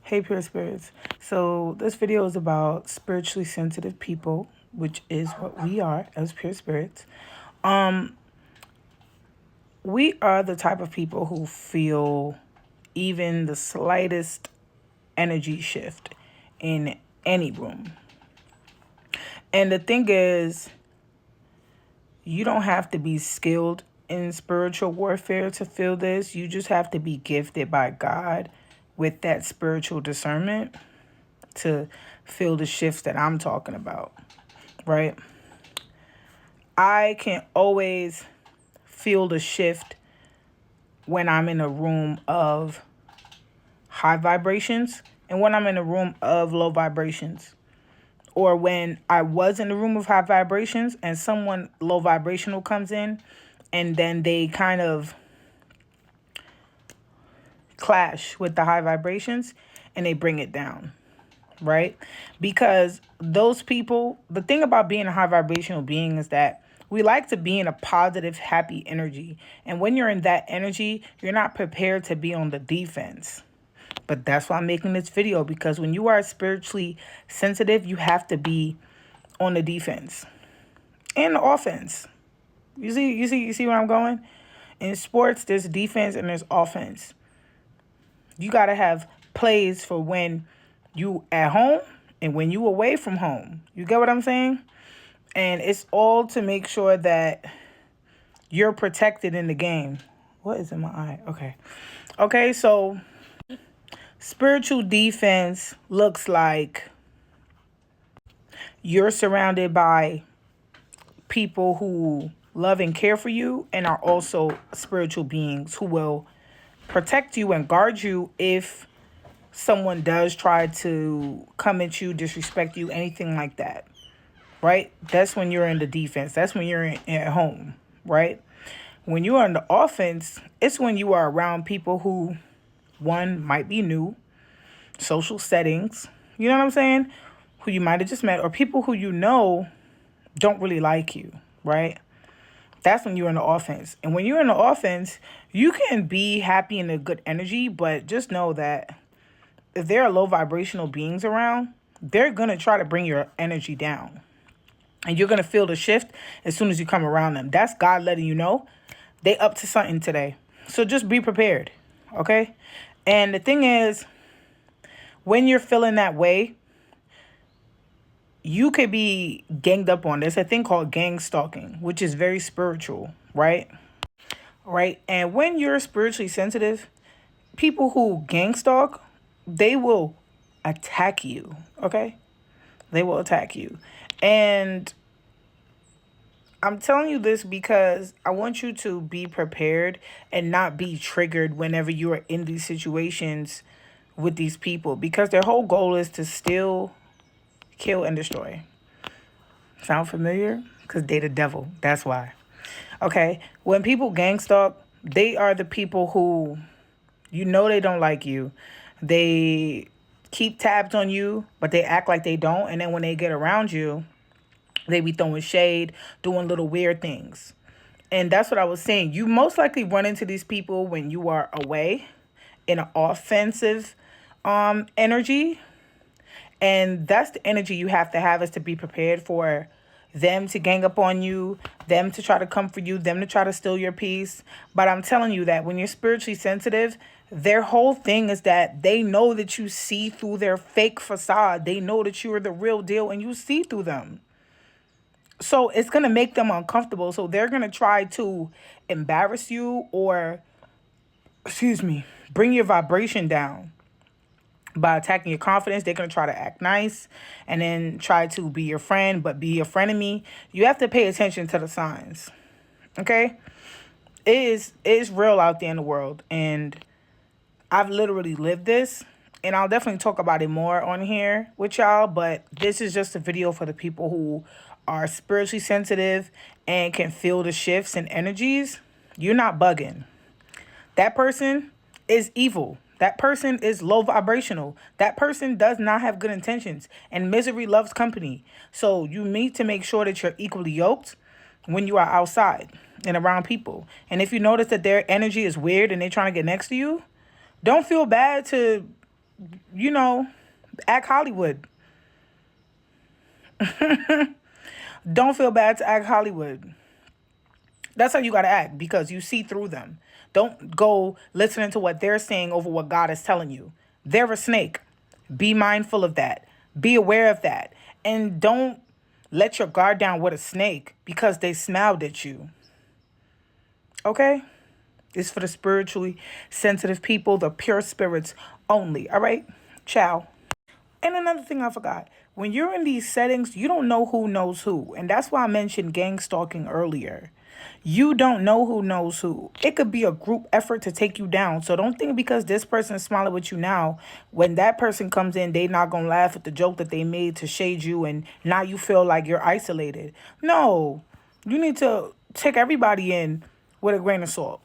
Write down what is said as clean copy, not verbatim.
Hey, pure spirits. So, this video is about spiritually sensitive people, which is what we are as pure spirits. We are the type of people who feel even the slightest energy shift in any room. And the thing is, you don't have to be skilled in spiritual warfare to feel this. You just have to be gifted by God with that spiritual discernment to feel the shifts that I'm talking about, right? I can always feel the shift when I'm in a room of high vibrations and when I'm in a room of low vibrations. Or when I was in a room of high vibrations and someone low vibrational comes in and then they kind of clash with the high vibrations and they bring it down, right? Because those people, the thing about being a high vibrational being is that we like to be in a positive, happy energy. And when you're in that energy, you're not prepared to be on the defense. But that's why I'm making this video, because when you are spiritually sensitive, you have to be on the defense and the offense. You see where I'm going? In sports, there's defense and there's offense. You got to have plays for when you at home and when you away from home. You get what I'm saying? And it's all to make sure that you're protected in the game. What is in my eye? Okay, so spiritual defense looks like you're surrounded by people who love and care for you and are also spiritual beings who will protect you and guard you if someone does try to come at you, disrespect you, anything like that, right? That's when you're in the defense. That's when you're at home, right? When you are in the offense, it's when you are around people who, one, might be new, social settings, you know what I'm saying? Who you might have just met, or people who you know don't really like you, right? That's when you're in the offense. And when you're in the offense, you can be happy in a good energy, but just know that if there are low vibrational beings around, they're going to try to bring your energy down. And you're going to feel the shift as soon as you come around them. That's God letting you know they up to something today. So just be prepared, okay? And the thing is, when you're feeling that way, you could be ganged up on. There's a thing called gang stalking, which is very spiritual, right? Right? And when you're spiritually sensitive, people who gang stalk, they will attack you, okay? They will attack you. And I'm telling you this because I want you to be prepared and not be triggered whenever you are in these situations with these people, because their whole goal is to steal, kill, and destroy. Sound familiar? Because they the devil. That's why. Okay? When people gang stalk, they are the people who, you know, they don't like you. They keep tabs on you, but they act like they don't. And then when they get around you, they be throwing shade, doing little weird things. And that's what I was saying. You most likely run into these people when you are away in an offensive energy. And that's the energy you have to have, is to be prepared for them to gang up on you, them to try to come for you, them to try to steal your peace. But I'm telling you that when you're spiritually sensitive, their whole thing is that they know that you see through their fake facade. They know that you are the real deal and you see through them. So it's going to make them uncomfortable. So they're going to try to embarrass you or, bring your vibration down by attacking your confidence. They're going to try to act nice and then try to be your friend, but be your frenemy. You have to pay attention to the signs, okay? It is real out there in the world, and I've literally lived this, and I'll definitely talk about it more on here with y'all, but this is just a video for the people who are spiritually sensitive and can feel the shifts and energies. You're not bugging. That person is evil. That person is low vibrational. That person does not have good intentions, and misery loves company. So you need to make sure that you're equally yoked when you are outside and around people. And if you notice that their energy is weird and they're trying to get next to you, don't feel bad to you know, act Hollywood. Don't feel bad to act Hollywood. That's how you got to act because you see through them. Don't go listening to what they're saying over what God is telling you. They're a snake. Be mindful of that. Be aware of that. And don't let your guard down with a snake because they smiled at you. Okay? It's for the spiritually sensitive people, the pure spirits only. All right? Ciao. And another thing I forgot. When you're in these settings, you don't know who knows who. And that's why I mentioned gang stalking earlier. You don't know who knows who. It could be a group effort to take you down. So don't think because this person is smiling with you now, when that person comes in, they not going to laugh at the joke that they made to shade you and now you feel like you're isolated. No, you need to take everybody in with a grain of salt.